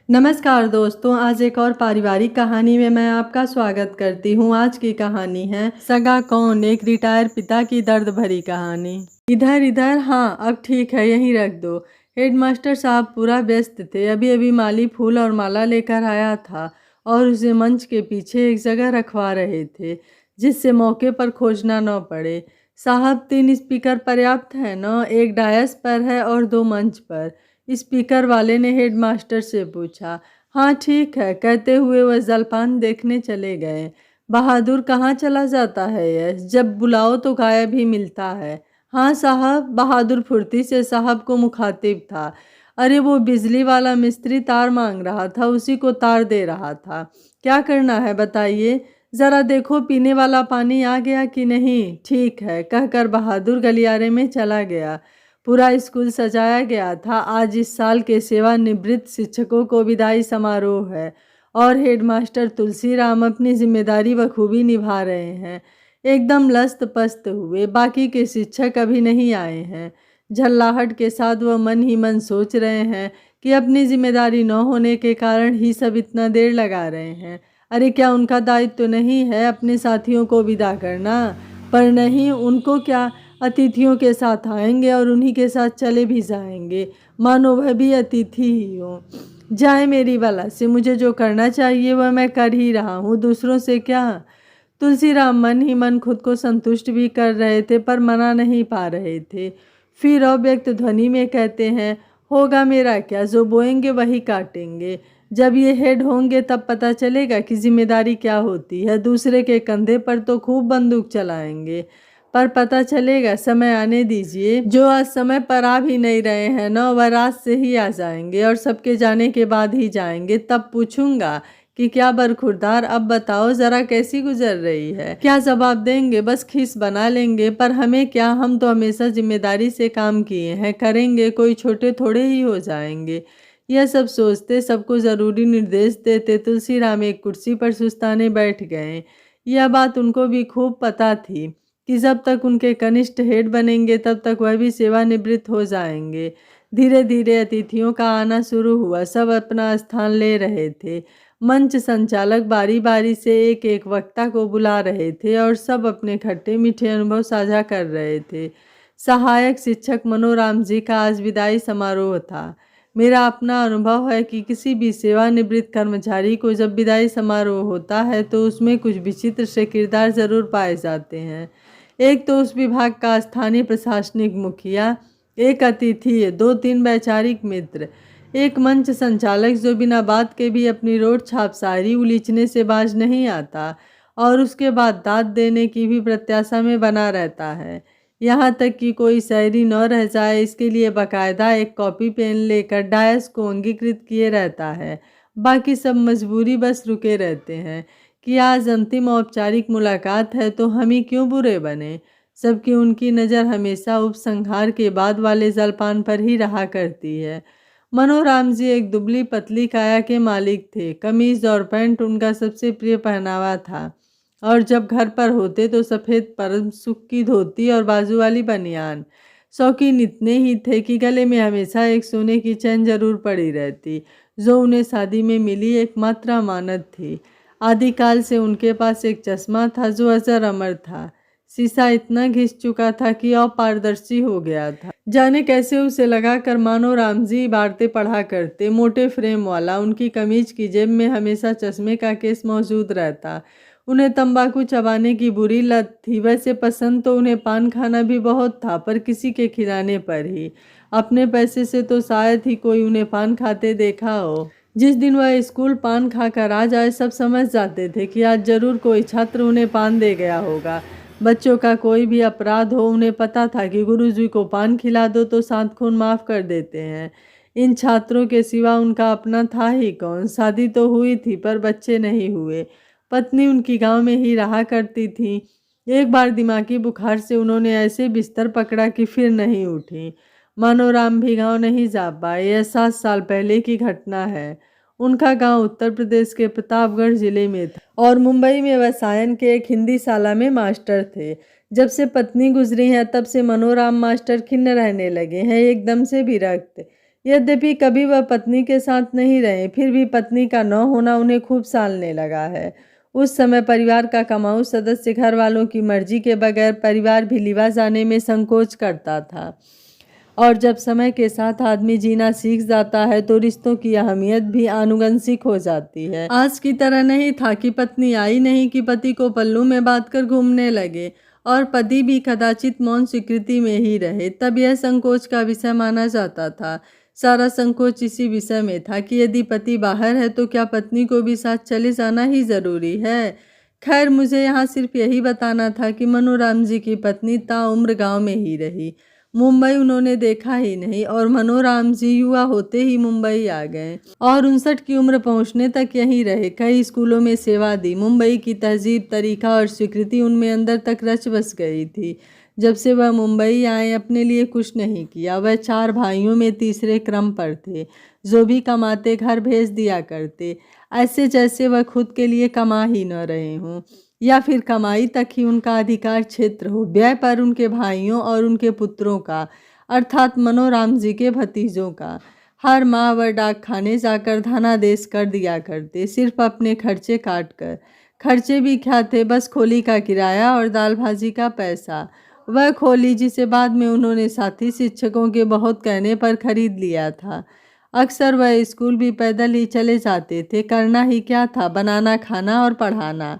नमस्कार दोस्तों, आज एक और पारिवारिक कहानी में मैं आपका स्वागत करती हूँ। आज की कहानी है सगा कौन, एक रिटायर पिता की दर्द भरी कहानी। इधर इधर, हाँ अब ठीक है, यहीं रख दो। हेडमास्टर साहब पूरा व्यस्त थे। अभी अभी माली फूल और माला लेकर आया था और उसे मंच के पीछे एक जगह रखवा रहे थे जिससे मौके पर खोजना न पड़े। साहब 3 स्पीकर पर्याप्त है न? एक डायस पर है और 2 मंच पर। स्पीकर वाले ने हेडमास्टर से पूछा। हाँ ठीक है, कहते हुए वह जलपान देखने चले गए। बहादुर कहाँ चला जाता है यह? जब बुलाओ तो गायब ही मिलता है। हाँ साहब, बहादुर फुर्ती से साहब को मुखातिब था। अरे वो बिजली वाला मिस्त्री तार मांग रहा था, उसी को तार दे रहा था। क्या करना है बताइए? जरा देखो पीने वाला पानी आ गया कि नहीं। ठीक है, कहकर बहादुर गलियारे में चला गया। पूरा स्कूल सजाया गया था। आज इस साल के सेवानिवृत्त शिक्षकों को विदाई समारोह है और हेडमास्टर तुलसीराम अपनी जिम्मेदारी बखूबी निभा रहे हैं। एकदम लस्त पस्त हुए। बाकी के शिक्षक अभी नहीं आए हैं। झल्लाहट के साथ वह मन ही मन सोच रहे हैं कि अपनी जिम्मेदारी न होने के कारण ही सब इतना देर लगा रहे हैं। अरे क्या उनका दायित्व तो नहीं है अपने साथियों को विदा करना? पर नहीं, उनको क्या, अतिथियों के साथ आएंगे और उन्हीं के साथ चले भी जाएंगे, मानो वह भी अतिथि ही हो। जाए मेरी बला से, मुझे जो करना चाहिए वह मैं कर ही रहा हूँ, दूसरों से क्या। तुलसीराम मन ही मन खुद को संतुष्ट भी कर रहे थे पर मना नहीं पा रहे थे। फिर अव्यक्त ध्वनि में कहते हैं, होगा मेरा क्या, जो बोएंगे वही काटेंगे। जब ये हेड होंगे तब पता चलेगा कि जिम्मेदारी क्या होती है। दूसरे के कंधे पर तो खूब बंदूक चलाएंगे, पर पता चलेगा, समय आने दीजिए। जो आज समय पर आ भी नहीं रहे हैं न, वह रात से ही आ जाएंगे और सबके जाने के बाद ही जाएंगे। तब पूछूंगा कि क्या बरखुरदार, अब बताओ जरा कैसी गुजर रही है। क्या जवाब देंगे? बस खीस बना लेंगे। पर हमें क्या, हम तो हमेशा जिम्मेदारी से काम किए हैं, करेंगे, कोई छोटे थोड़े ही हो जाएंगे। यह सब सोचते, सबको जरूरी निर्देश देते तुलसीराम एक कुर्सी पर सुस्ताने बैठ गए। यह बात उनको भी खूब पता थी कि जब तक उनके कनिष्ठ हेड बनेंगे तब तक वह भी सेवानिवृत्त हो जाएंगे। धीरे धीरे अतिथियों का आना शुरू हुआ। सब अपना स्थान ले रहे थे। मंच संचालक बारी बारी से एक एक वक्ता को बुला रहे थे और सब अपने खट्टे मीठे अनुभव साझा कर रहे थे। सहायक शिक्षक मनोराम जी का आज विदाई समारोह था। मेरा अपना अनुभव है कि किसी भी सेवानिवृत्त कर्मचारी को जब विदाई समारोह होता है तो उसमें कुछ विचित्र से किरदार जरूर पाए जाते हैं। एक तो उस विभाग का स्थानीय प्रशासनिक मुखिया, एक अतिथि, 2-3 वैचारिक मित्र, एक मंच संचालक जो बिना बात के भी अपनी रोड छाप शायरी उलीचने से बाज नहीं आता और उसके बाद दाद देने की भी प्रत्याशा में बना रहता है। यहाँ तक कि कोई शायरी न रह जाए इसके लिए बाकायदा एक कॉपी पेन लेकर डायस को अंगीकृत किए रहता है। बाकी सब मजबूरी बस रुके रहते हैं कि आज अंतिम औपचारिक मुलाकात है तो हम ही क्यों बुरे बने। सबकी उनकी नज़र हमेशा उपसंहार के बाद वाले जलपान पर ही रहा करती है। मनोराम जी एक दुबली पतली काया के मालिक थे। कमीज और पैंट उनका सबसे प्रिय पहनावा था और जब घर पर होते तो सफ़ेद परम सुख की धोती और बाजू वाली बनियान। शौकीन इतने ही थे कि गले में हमेशा एक सोने की चैन जरूर पड़ी रहती, जो उन्हें शादी में मिली एकमात्र अमानत थी। आदिकाल से उनके पास एक चश्मा था जो अजर अमर था। शीशा इतना घिस चुका था कि अपारदर्शी हो गया था। जाने कैसे उसे लगाकर मानो राम जी इबारतें पढ़ा करते। मोटे फ्रेम वाला, उनकी कमीज की जेब में हमेशा चश्मे का केस मौजूद रहता। उन्हें तंबाकू चबाने की बुरी लत थी। वैसे पसंद तो उन्हें पान खाना भी बहुत था, पर किसी के खिलाने पर ही। अपने पैसे से तो शायद ही कोई उन्हें पान खाते देखा हो। जिस दिन वह स्कूल पान खाकर आ जाए सब समझ जाते थे कि आज जरूर कोई छात्र उन्हें पान दे गया होगा। बच्चों का कोई भी अपराध हो, उन्हें पता था कि गुरुजी को पान खिला दो तो 7 खून माफ़ कर देते हैं। इन छात्रों के सिवा उनका अपना था ही कौन। शादी तो हुई थी पर बच्चे नहीं हुए। पत्नी उनकी गांव में ही रहा करती थी। एक बार दिमागी बुखार से उन्होंने ऐसे बिस्तर पकड़ा कि फिर नहीं उठी। मनोराम भी गांव नहीं जा पाए। यह 7 साल पहले की घटना है। उनका गांव उत्तर प्रदेश के प्रतापगढ़ जिले में था और मुंबई में रसायन के एक हिंदी शाला में मास्टर थे। जब से पत्नी गुजरी है तब से मनोराम मास्टर खिन्न रहने लगे हैं, एकदम से विरक्त। यद्यपि कभी वह पत्नी के साथ नहीं रहे, फिर भी पत्नी का न होना उन्हें खूब सालने लगा है। उस समय परिवार का कमाऊ सदस्य घर वालों की मर्जी के बगैर परिवार भी लिवा जाने में संकोच करता था। और जब समय के साथ आदमी जीना सीख जाता है तो रिश्तों की अहमियत भी आनुवंशिक हो जाती है। आज की तरह नहीं था कि पत्नी आई नहीं कि पति को पल्लू में बांध कर घूमने लगे और पति भी कदाचित मौन स्वीकृति में ही रहे, तब यह संकोच का विषय माना जाता था। सारा संकोच इसी विषय में था कि यदि पति बाहर है तो क्या पत्नी को भी साथ चले जाना ही जरूरी है। खैर, मुझे यहाँ सिर्फ यही बताना था कि मनोराम जी की पत्नी ताउम्र गांव में ही रही। मुंबई उन्होंने देखा ही नहीं और मनोराम जी युवा होते ही मुंबई आ गए और 59 की उम्र पहुंचने तक यहीं रहे। कई स्कूलों में सेवा दी। मुंबई की तहजीब, तरीका और स्वीकृति उनमें अंदर तक रच बस गई थी। जब से वह मुंबई आए अपने लिए कुछ नहीं किया। वह 4 भाइयों में तीसरे क्रम पर थे। जो भी कमाते घर भेज दिया करते, ऐसे जैसे वह खुद के लिए कमा ही न रहे हों या फिर कमाई तक ही उनका अधिकार क्षेत्र हो। व्यय पर उनके भाइयों और उनके पुत्रों का, अर्थात मनोराम जी के भतीजों का। हर माह वह डाक खाने जाकर धनादेश कर दिया करते, सिर्फ अपने खर्चे काट कर। खर्चे भी क्या थे, बस खोली का किराया और दाल भाजी का पैसा। वह खोली जिसे बाद में उन्होंने साथी शिक्षकों के बहुत कहने पर खरीद लिया था। अक्सर वह स्कूल भी पैदल ही चले जाते थे। करना ही क्या था, बनाना, खाना और पढ़ाना।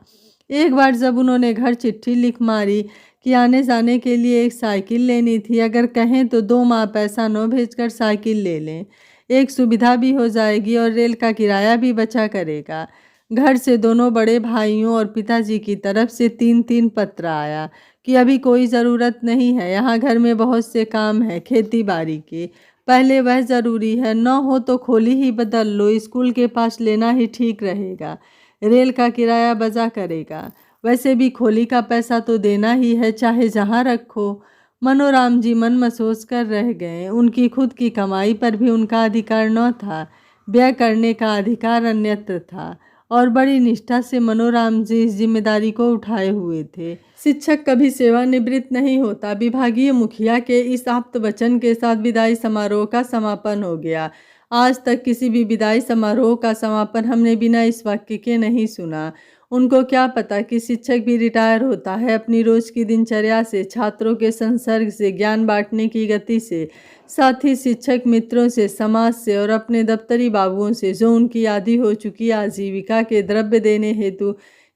एक बार जब उन्होंने घर चिट्ठी लिख मारी कि आने जाने के लिए एक साइकिल लेनी थी, अगर कहें तो 2 माह पैसा न भेजकर साइकिल ले लें, एक सुविधा भी हो जाएगी और रेल का किराया भी बचा करेगा। घर से दोनों बड़े भाइयों और पिताजी की तरफ से 3-3 पत्र आया कि अभी कोई ज़रूरत नहीं है, यहाँ घर में बहुत से काम है खेती बाड़ी के, पहले वह ज़रूरी है, न हो तो खोली ही बदल लो, स्कूल के पास लेना ही ठीक रहेगा, रेल का किराया बचा करेगा, वैसे भी खोली का पैसा तो देना ही है, चाहे जहाँ रखो। मनोराम जी मन महसूस कर रह गए। उनकी खुद की कमाई पर भी उनका अधिकार न था, व्यय करने का अधिकार अन्यत्र था और बड़ी निष्ठा से मनोराम जी इस जिम्मेदारी को उठाए हुए थे। शिक्षक कभी सेवानिवृत्त नहीं होता। विभागीय मुखिया के इस आप्त वचन के साथ विदाई समारोह का समापन हो गया। आज तक किसी भी विदाई समारोह का समापन हमने बिना इस वाक्य के नहीं सुना। उनको क्या पता कि शिक्षक भी रिटायर होता है अपनी रोज की दिनचर्या से, छात्रों के संसर्ग से, ज्ञान बांटने की गति से, साथ ही शिक्षक मित्रों से, समाज से और अपने दफ्तरी बाबुओं से, जो उनकी आदि हो चुकी आजीविका के द्रव्य देने हेतु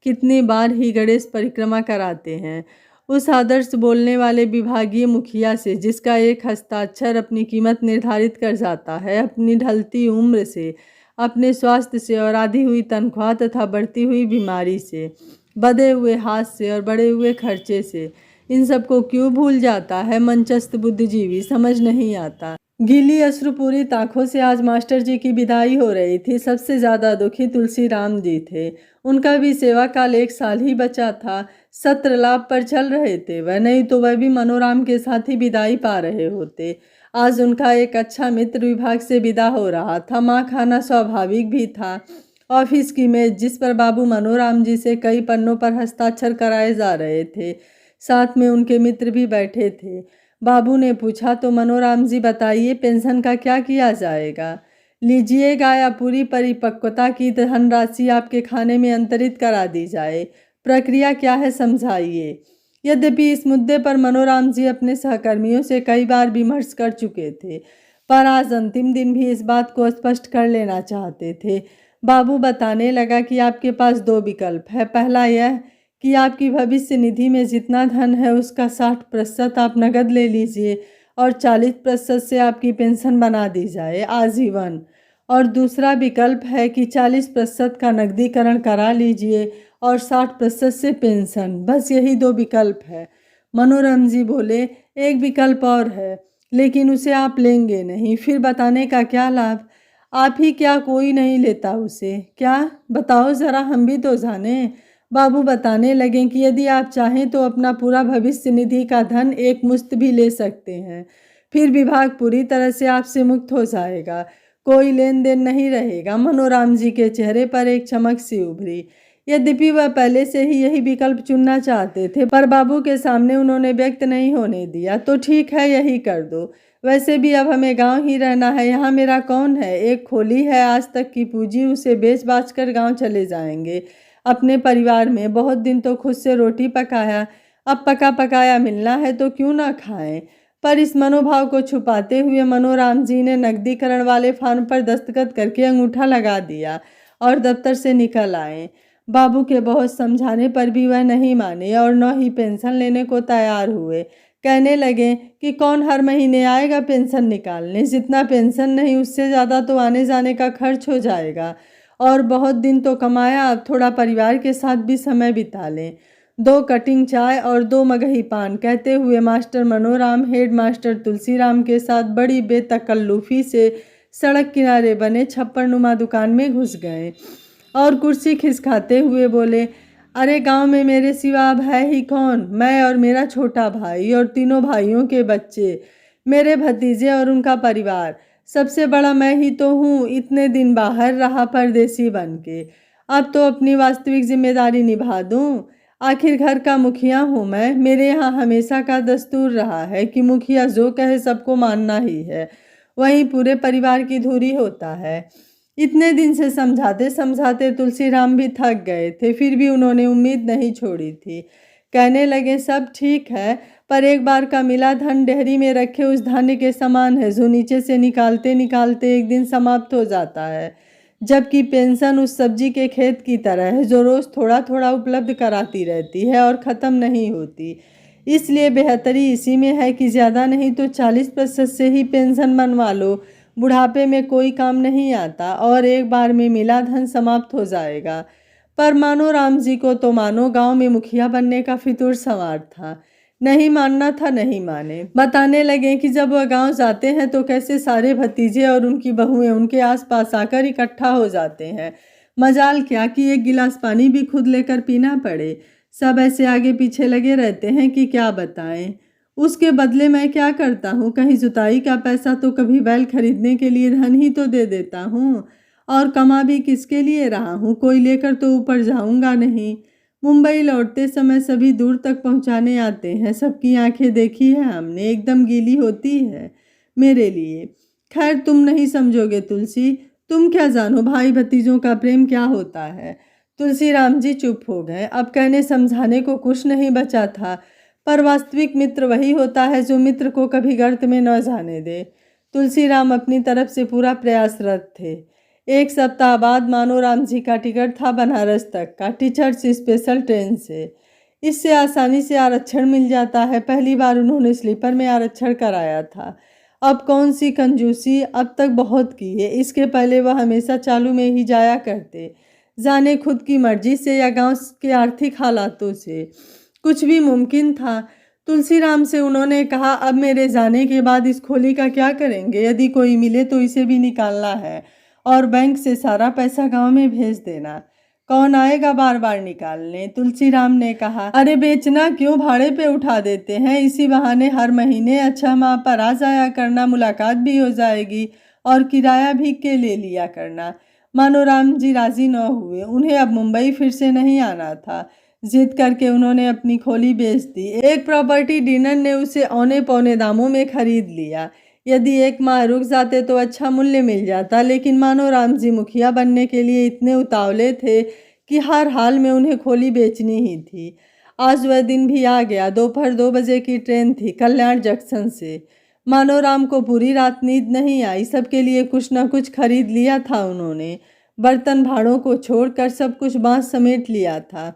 कितनी बार ही गणेश परिक्रमा कराते हैं। उस आदर्श बोलने वाले विभागीय मुखिया से, जिसका एक हस्ताक्षर अपनी कीमत निर्धारित कर जाता है, अपनी ढलती उम्र से, अपने स्वास्थ्य से और आधी हुई तनख्वाह तथा बढ़ती हुई बीमारी से, बधे हुए हाथ से और बढ़े हुए खर्चे से, इन सबको क्यों भूल जाता है मंचस्थ बुद्धिजीवी, समझ नहीं आता। गीली अश्रुपूरी आंखों से आज मास्टर जी की विदाई हो रही थी। सबसे ज्यादा दुखी तुलसीराम जी थे। उनका भी सेवा काल 1 साल ही बचा था। सत्र लाभ पर चल रहे थे वह, नहीं तो वह भी मनोराम के साथ ही विदाई पा रहे होते। आज उनका एक अच्छा मित्र विभाग से विदा हो रहा था। माँ खाना स्वाभाविक भी था। ऑफिस की मेज जिस पर बाबू मनोराम जी से कई पन्नों पर हस्ताक्षर कराए जा रहे थे, साथ में उनके मित्र भी बैठे थे। बाबू ने पूछा, तो मनोराम जी बताइए, पेंशन का क्या किया जाएगा? लीजिएगा या पूरी परिपक्वता की धनराशि आपके खाने में अंतरित करा दी जाए? प्रक्रिया क्या है, समझाइए। यद्यपि इस मुद्दे पर मनोराम जी अपने सहकर्मियों से कई बार विमर्श कर चुके थे, पर आज अंतिम दिन भी इस बात को स्पष्ट कर लेना चाहते थे। बाबू बताने लगा कि आपके पास 2 विकल्प है। पहला यह कि आपकी भविष्य निधि में जितना धन है उसका 60% आप नगद ले लीजिए और 40% से आपकी पेंशन बना दी जाए आजीवन। और दूसरा विकल्प है कि 40% का नकदीकरण करा लीजिए और 60% से पेंशन। बस यही 2 विकल्प है। मनोरम जी बोले, एक विकल्प और है, लेकिन उसे आप लेंगे नहीं। फिर बताने का क्या लाभ? आप ही क्या, कोई नहीं लेता उसे? क्या बताओ जरा, हम भी तो जाने। बाबू बताने लगे कि यदि आप चाहें तो अपना पूरा भविष्य निधि का धन एक मुश्त भी ले सकते हैं। फिर विभाग पूरी तरह से आपसे मुक्त हो जाएगा, कोई लेन देन नहीं रहेगा। मनोराम जी के चेहरे पर एक चमक सी उभरी। यद्यपि वह पहले से ही यही विकल्प चुनना चाहते थे, पर बाबू के सामने उन्होंने व्यक्त नहीं होने दिया। तो ठीक है, यही कर दो। वैसे भी अब हमें गांव ही रहना है, यहाँ मेरा कौन है। एक खोली है आज तक की पूंजी, उसे बेच बाच कर गाँव चले जाएंगे अपने परिवार में। बहुत दिन तो खुद से रोटी पकाया, अब पका पकाया मिलना है तो क्यों ना खाएं। पर इस मनोभाव को छुपाते हुए मनोराम जी ने नकदीकरण वाले फॉर्म पर दस्तखत करके अंगूठा लगा दिया और दफ्तर से निकल आए। बाबू के बहुत समझाने पर भी वह नहीं माने और न ही पेंशन लेने को तैयार हुए। कहने लगे कि कौन हर महीने आएगा पेंशन निकालने, जितना पेंशन नहीं उससे ज़्यादा तो आने जाने का खर्च हो जाएगा। और बहुत दिन तो कमाया, अब थोड़ा परिवार के साथ भी समय बिता लें। 2 कटिंग चाय और 2 मगही पान, कहते हुए master Manoram head master Tulsiram के साथ बड़ी बेतकल्लुफी से सड़क किनारे बने छप्परनुमा दुकान में घुस गए और कुर्सी खिसकाते हुए बोले, अरे गांव में मेरे सिवा अब है ही कौन। मैं और मेरा छोटा भाई और तीनों भाइयों के बच्चे, मेरे भतीजे और उनका परिवार, सबसे बड़ा मैं ही तो हूँ। इतने दिन बाहर रहा परदेसी बन के, अब तो अपनी वास्तविक जिम्मेदारी निभा दूँ। आखिर घर का मुखिया हूँ मैं। मेरे यहाँ हमेशा का दस्तूर रहा है कि मुखिया जो कहे सबको मानना ही है, वहीं पूरे परिवार की धुरी होता है। इतने दिन से समझाते समझाते तुलसीराम भी थक गए थे, फिर भी उन्होंने उम्मीद नहीं छोड़ी थी। कहने लगे, सब ठीक है, पर एक बार का मिला धन डेहरी में रखे उस धान्य के समान है जो नीचे से निकालते निकालते एक दिन समाप्त हो जाता है, जबकि पेंशन उस सब्जी के खेत की तरह है जो रोज थोड़ा थोड़ा उपलब्ध कराती रहती है और ख़त्म नहीं होती। इसलिए बेहतरी इसी में है कि ज़्यादा नहीं तो 40% से ही पेंशन बनवा लो। बुढ़ापे में कोई काम नहीं आता और एक बार में मिला धन समाप्त हो जाएगा। पर मानो राम जी को तो मानो गांव में मुखिया बनने का फितूर सवार था। नहीं मानना था, नहीं माने। बताने लगे कि जब वह गांव जाते हैं तो कैसे सारे भतीजे और उनकी बहुएं उनके आसपास आकर इकट्ठा हो जाते हैं। मजाल क्या कि एक गिलास पानी भी खुद लेकर पीना पड़े। सब ऐसे आगे पीछे लगे रहते हैं कि क्या बताएं। उसके बदले मैं क्या करता हूँ, कहीं जुताई का पैसा तो कभी बैल खरीदने के लिए धन ही तो दे देता हूँ, और कमा भी किसके लिए रहा हूँ, कोई लेकर तो ऊपर जाऊंगा नहीं। मुंबई लौटते समय सभी दूर तक पहुँचाने आते हैं, सबकी आंखें देखी है हमने, एकदम गीली होती है मेरे लिए। खैर तुम नहीं समझोगे तुलसी, तुम क्या जानो भाई भतीजों का प्रेम क्या होता है। तुलसीराम जी चुप हो गए। अब कहने समझाने को कुछ नहीं बचा था, पर वास्तविक मित्र वही होता है जो मित्र को कभी गर्त में न जाने दे। तुलसीराम अपनी तरफ से पूरा प्रयासरत थे। 1 सप्ताह बाद मानोराम जी का टिकट था बनारस तक का, टीचर्स स्पेशल ट्रेन से। इससे आसानी से आरक्षण मिल जाता है। पहली बार उन्होंने स्लीपर में आरक्षण कराया था। अब कौन सी कंजूसी, अब तक बहुत की है। इसके पहले वह हमेशा चालू में ही जाया करते, जाने खुद की मर्जी से या गांव के आर्थिक हालातों से। कुछ भी मुमकिन था। तुलसीराम से उन्होंने कहा, अब मेरे जाने के बाद इस खोली का क्या करेंगे। यदि कोई मिले तो इसे भी निकालना है और बैंक से सारा पैसा गांव में भेज देना। कौन आएगा बार बार निकालने। तुलसीराम ने कहा, अरे बेचना क्यों, भाड़े पे उठा देते हैं, इसी बहाने हर महीने अच्छा माह पर आ जाया करना, मुलाकात भी हो जाएगी और किराया भी के ले लिया करना। मानोराम जी राजी न हुए। उन्हें अब मुंबई फिर से नहीं आना था। जिद करके उन्होंने अपनी खोली बेच दी। एक प्रॉपर्टी डीलर ने उसे औने पौने दामों में खरीद लिया। यदि 1 माह रुक जाते तो अच्छा मूल्य मिल जाता, लेकिन मानोराम जी मुखिया बनने के लिए इतने उतावले थे कि हर हाल में उन्हें खोली बेचनी ही थी। आज वह दिन भी आ गया। दोपहर 2 बजे की ट्रेन थी कल्याण जंक्शन से। मानोराम को पूरी रात नींद नहीं आई। सबके लिए कुछ न कुछ खरीद लिया था उन्होंने। बर्तन भाड़ों को छोड़कर सब कुछ बांध समेट लिया था।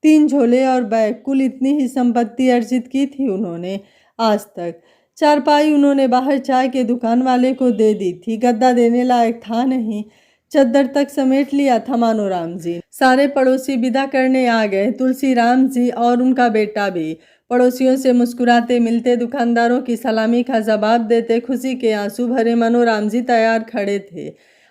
3 झोले और बैग, कुल इतनी ही संपत्ति अर्जित की थी उन्होंने आज तक। चारपाई उन्होंने बाहर चाय के दुकान वाले को दे दी थी, गद्दा देने लायक था नहीं। चद्दर तक समेट लिया था मानोराम जी। सारे पड़ोसी विदा करने आ गए, तुलसीराम जी और उनका बेटा भी। पड़ोसियों से मुस्कुराते मिलते, दुकानदारों की सलामी का जवाब देते, खुशी के आंसू भरे मनोराम जी तैयार खड़े थे।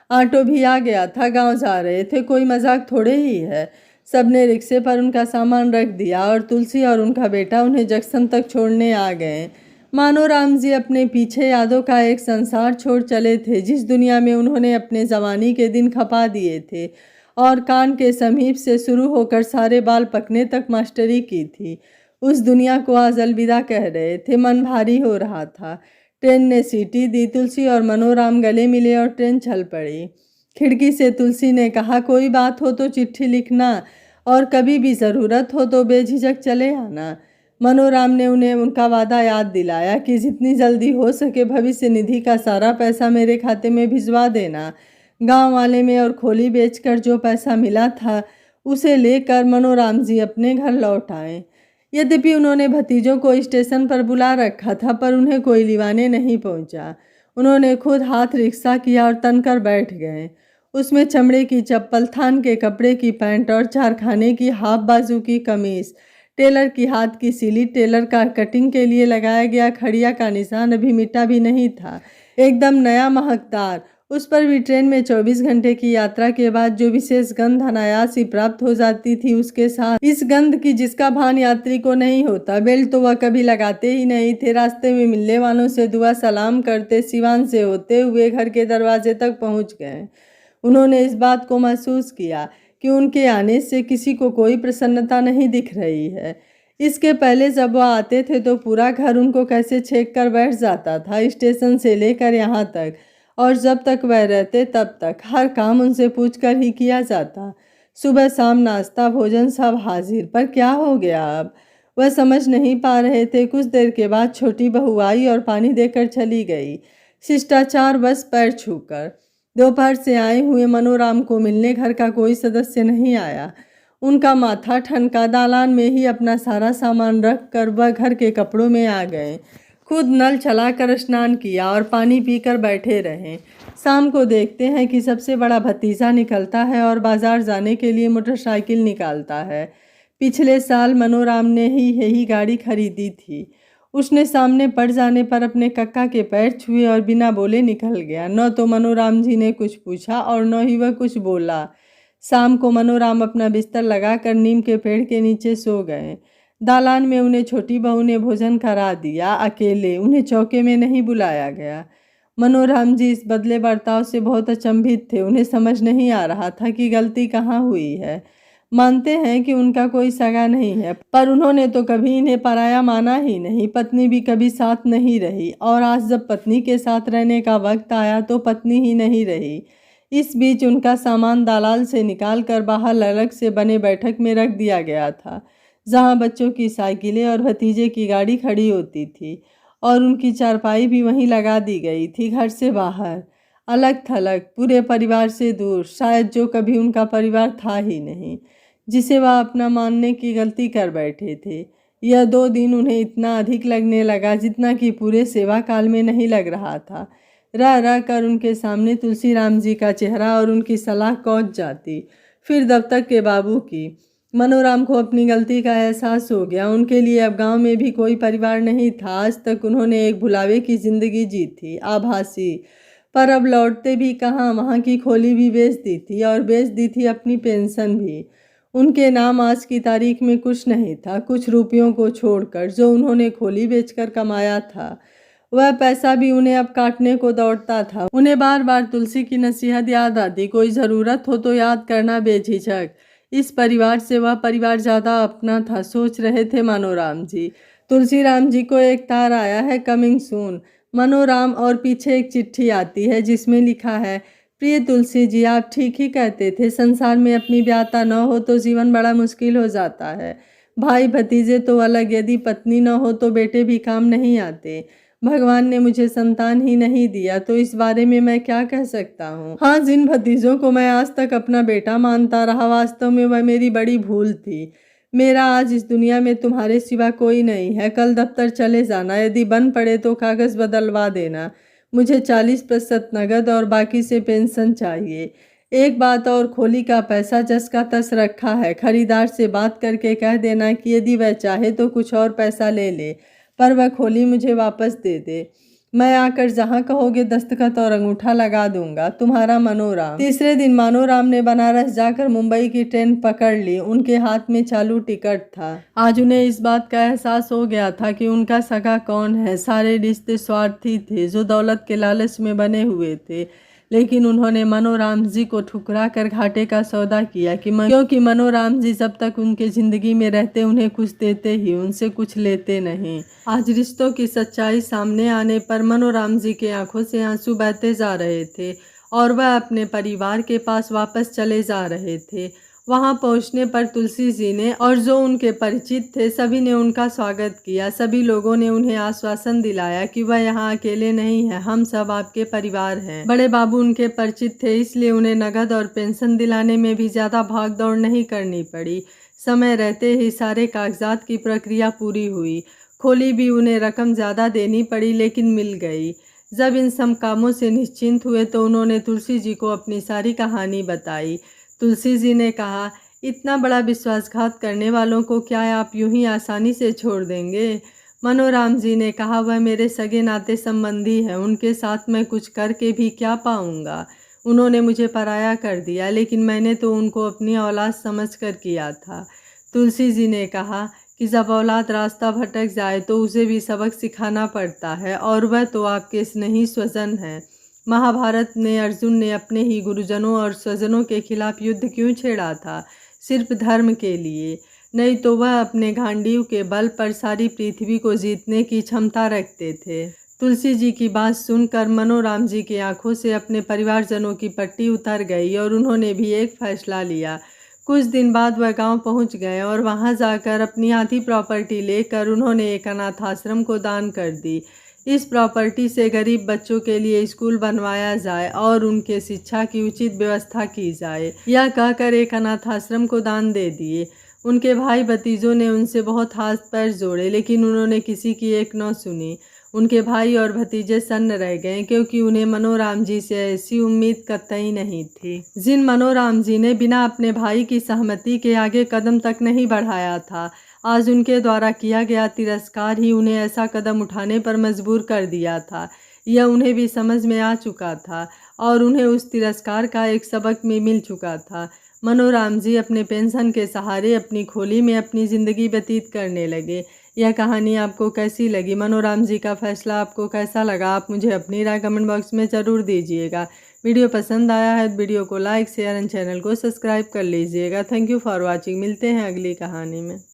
ऑटो भी आ गया था, गांव जा रहे थे, कोई मजाक थोड़े ही है। सबने रिक्शे पर उनका सामान रख दिया और तुलसी और उनका बेटा उन्हें जंक्शन तक छोड़ने आ गए। मानोराम जी अपने पीछे यादों का एक संसार छोड़ चले थे, जिस दुनिया में उन्होंने अपने जवानी के दिन खपा दिए थे और कान के समीप से शुरू होकर सारे बाल पकने तक मास्टरी की थी। उस दुनिया को आज अलविदा कह रहे थे। मन भारी हो रहा था। ट्रेन ने सीटी दी। तुलसी और मनोराम गले मिले और ट्रेन चल पड़ी। खिड़की से तुलसी ने कहा, कोई बात हो तो चिट्ठी लिखना और कभी भी ज़रूरत हो तो बेझिझक चले आना। मनोराम ने उन्हें उनका वादा याद दिलाया कि जितनी जल्दी हो सके भविष्य निधि का सारा पैसा मेरे खाते में भिजवा देना। गांव वाले में और खोली बेचकर जो पैसा मिला था उसे लेकर मनोराम जी अपने घर लौट आए। यद्यपि उन्होंने भतीजों को स्टेशन पर बुला रखा था पर उन्हें कोई लिवाने नहीं पहुंचा। उन्होंने खुद हाथ रिक्शा किया और तनकर बैठ गए। उसमें चमड़े की चप्पल, थान के कपड़े की पैंट और चारखाने की हाफ बाजू की कमीज, टेलर की हाथ की सिली, टेलर का कटिंग के लिए लगाया गया खड़िया का निशान अभी मिटा भी नहीं था, एकदम नया महकदार। उस पर भी ट्रेन में 24 घंटे की यात्रा के बाद जो विशेष गंध अनायास ही प्राप्त हो जाती थी, उसके साथ इस गंध की जिसका भान यात्री को नहीं होता। बेल्ट तो वह कभी लगाते ही नहीं थे। रास्ते में मिलने वालों से दुआ सलाम करते सिवान से होते हुए घर के दरवाजे तक पहुंच गए। उन्होंने इस बात को महसूस किया कि उनके आने से किसी को कोई प्रसन्नता नहीं दिख रही है। इसके पहले जब वह आते थे तो पूरा घर उनको कैसे छेक कर बैठ जाता था, स्टेशन से लेकर यहाँ तक, और जब तक वह रहते तब तक हर काम उनसे पूछकर ही किया जाता। सुबह शाम नाश्ता भोजन सब हाजिर। पर क्या हो गया अब? वह समझ नहीं पा रहे थे। कुछ देर के बाद छोटी बहू आई और पानी देकर चली गई, शिष्टाचार बस पैर छूकर। दोपहर से आए हुए मनोराम को मिलने घर का कोई सदस्य नहीं आया। उनका माथा ठनका। दालान में ही अपना सारा सामान रख कर वह घर के कपड़ों में आ गए। खुद नल चलाकर स्नान किया और पानी पीकर बैठे रहे। शाम को देखते हैं कि सबसे बड़ा भतीजा निकलता है और बाजार जाने के लिए मोटरसाइकिल निकालता है। पिछले साल मनोराम ने ही यही गाड़ी खरीदी थी। उसने सामने पड़ जाने पर अपने कक्का के पैर छुए और बिना बोले निकल गया। न तो मनोराम जी ने कुछ पूछा और न ही वह कुछ बोला। शाम को मनोराम अपना बिस्तर लगाकर नीम के पेड़ के नीचे सो गए। दालान में उन्हें छोटी बहू ने भोजन करा दिया, अकेले। उन्हें चौके में नहीं बुलाया गया। मनोराम जी इस बदले बर्ताव से बहुत अचंभित थे। उन्हें समझ नहीं आ रहा था कि गलती कहाँ हुई है। मानते हैं कि उनका कोई सगा नहीं है, पर उन्होंने तो कभी इन्हें पराया माना ही नहीं। पत्नी भी कभी साथ नहीं रही और आज जब पत्नी के साथ रहने का वक्त आया तो पत्नी ही नहीं रही। इस बीच उनका सामान दलाल से निकाल कर बाहर अलग से बने बैठक में रख दिया गया था, जहां बच्चों की साइकिलें और भतीजे की गाड़ी खड़ी होती थी, और उनकी चारपाई भी वहीं लगा दी गई थी। घर से बाहर, अलग थलग, पूरे परिवार से दूर, शायद जो कभी उनका परिवार था ही नहीं, जिसे वह अपना मानने की गलती कर बैठे थे। यह 2 दिन उन्हें इतना अधिक लगने लगा जितना कि पूरे सेवा काल में नहीं लग रहा था। रह रह कर उनके सामने तुलसीराम जी का चेहरा और उनकी सलाह कौंच जाती। फिर दफ्तर के बाबू की। मनोराम को अपनी गलती का एहसास हो गया। उनके लिए अब गांव में भी कोई परिवार नहीं था। आज तक उन्होंने एक भुलावे की जिंदगी जी थी, आभासी। पर अब लौटते भी कहाँ, वहाँ की खोली भी बेच दी थी और बेच दी थी अपनी पेंशन भी। उनके नाम आज की तारीख में कुछ नहीं था, कुछ रुपयों को छोड़कर जो उन्होंने खोली बेचकर कमाया था। वह पैसा भी उन्हें अब काटने को दौड़ता था। उन्हें बार बार तुलसी की नसीहत याद आती, कोई ज़रूरत हो तो याद करना बेझिझक। इस परिवार से वह परिवार ज़्यादा अपना था, सोच रहे थे मनोराम जी। तुलसीराम जी को एक तार आया है, कमिंग सून। मनोराम, और पीछे एक चिट्ठी आती है जिसमें लिखा है, प्रिय तुलसी जी, आप ठीक ही कहते थे। संसार में अपनी व्याता न हो तो जीवन बड़ा मुश्किल हो जाता है। भाई भतीजे तो अलग, यदि पत्नी न हो तो बेटे भी काम नहीं आते। भगवान ने मुझे संतान ही नहीं दिया तो इस बारे में मैं क्या कह सकता हूँ। हाँ, जिन भतीजों को मैं आज तक अपना बेटा मानता रहा, वास्तव में वह मेरी बड़ी भूल थी। मेरा आज इस दुनिया में तुम्हारे सिवा कोई नहीं है। कल दफ्तर चले जाना, यदि बन पड़े तो कागज़ बदलवा देना। मुझे 40% नगद और बाकी से पेंशन चाहिए। एक बात और, खोली का पैसा जस का तस रखा है। खरीदार से बात करके कह देना कि यदि वह चाहे तो कुछ और पैसा ले ले, पर वह खोली मुझे वापस दे दे। मैं आकर जहाँ कहोगे दस्तखत और अंगूठा लगा दूंगा। तुम्हारा मनोराम। तीसरे दिन मनोराम ने बनारस जाकर मुंबई की ट्रेन पकड़ ली। उनके हाथ में चालू टिकट था। आज उन्हें इस बात का एहसास हो गया था कि उनका सगा कौन है। सारे रिश्ते स्वार्थी थे, जो दौलत के लालच में बने हुए थे। लेकिन उन्होंने मनोराम जी को ठुकरा कर घाटे का सौदा किया क्योंकि मनोराम जी जब तक उनके ज़िंदगी में रहते उन्हें कुछ देते ही, उनसे कुछ लेते नहीं। आज रिश्तों की सच्चाई सामने आने पर मनोराम जी के आंखों से आंसू बहते जा रहे थे और वह अपने परिवार के पास वापस चले जा रहे थे। वहां पहुंचने पर तुलसी जी ने और जो उनके परिचित थे सभी ने उनका स्वागत किया। सभी लोगों ने उन्हें आश्वासन दिलाया कि वह यहाँ अकेले नहीं है, हम सब आपके परिवार हैं। बड़े बाबू उनके परिचित थे, इसलिए उन्हें नगद और पेंशन दिलाने में भी ज़्यादा भाग दौड़ नहीं करनी पड़ी। समय रहते ही सारे कागजात की प्रक्रिया पूरी हुई। खोली भी उन्हें रकम ज़्यादा देनी पड़ी लेकिन मिल गई। जब इन सब कामों से निश्चिंत हुए तो उन्होंने तुलसी जी को अपनी सारी कहानी बताई। तुलसी जी ने कहा, इतना बड़ा विश्वासघात करने वालों को क्या आप यूं ही आसानी से छोड़ देंगे? मनोराम जी ने कहा, वह मेरे सगे नाते संबंधी है, उनके साथ मैं कुछ करके भी क्या पाऊंगा? उन्होंने मुझे पराया कर दिया, लेकिन मैंने तो उनको अपनी औलाद समझकर किया था। तुलसी जी ने कहा कि जब औलाद रास्ता भटक जाए तो उसे भी सबक सिखाना पड़ता है, और वह तो आपके स्नेही स्वजन हैं। महाभारत में अर्जुन ने अपने ही गुरुजनों और स्वजनों के खिलाफ युद्ध क्यों छेड़ा था? सिर्फ धर्म के लिए, नहीं तो वह अपने गांडीव के बल पर सारी पृथ्वी को जीतने की क्षमता रखते थे। तुलसी जी की बात सुनकर मनोराम जी की आंखों से अपने परिवारजनों की पट्टी उतर गई और उन्होंने भी एक फैसला लिया। कुछ दिन बाद वह गांव पहुंच गए और वहां जाकर अपनी आधी प्रॉपर्टी लेकर उन्होंने एक अनाथ आश्रम को दान कर दी। इस प्रॉपर्टी से गरीब बच्चों के लिए स्कूल बनवाया जाए और उनके शिक्षा की उचित व्यवस्था की जाए, यह कहकर एक अनाथ आश्रम को दान दे दिए। उनके भाई भतीजों ने उनसे बहुत हाथ पैर जोड़े, लेकिन उन्होंने किसी की एक न सुनी। उनके भाई और भतीजे सन्न रह गए क्योंकि उन्हें मनोराम जी से ऐसी उम्मीद कतई नहीं थी। जिन मनोराम जी ने बिना अपने भाई की सहमति के आगे कदम तक नहीं बढ़ाया था, आज उनके द्वारा किया गया तिरस्कार ही उन्हें ऐसा कदम उठाने पर मजबूर कर दिया था। यह उन्हें भी समझ में आ चुका था और उन्हें उस तिरस्कार का एक सबक भी मिल चुका था। मनोराम जी अपने पेंशन के सहारे अपनी खोली में अपनी ज़िंदगी व्यतीत करने लगे। यह कहानी आपको कैसी लगी? मनोराम जी का फैसला आपको कैसा लगा? आप मुझे अपनी राय कमेंट बॉक्स में ज़रूर दीजिएगा। वीडियो पसंद आया है तो वीडियो को लाइक शेयर एंड चैनल को सब्सक्राइब कर लीजिएगा। Thank you for watching. मिलते हैं अगली कहानी में।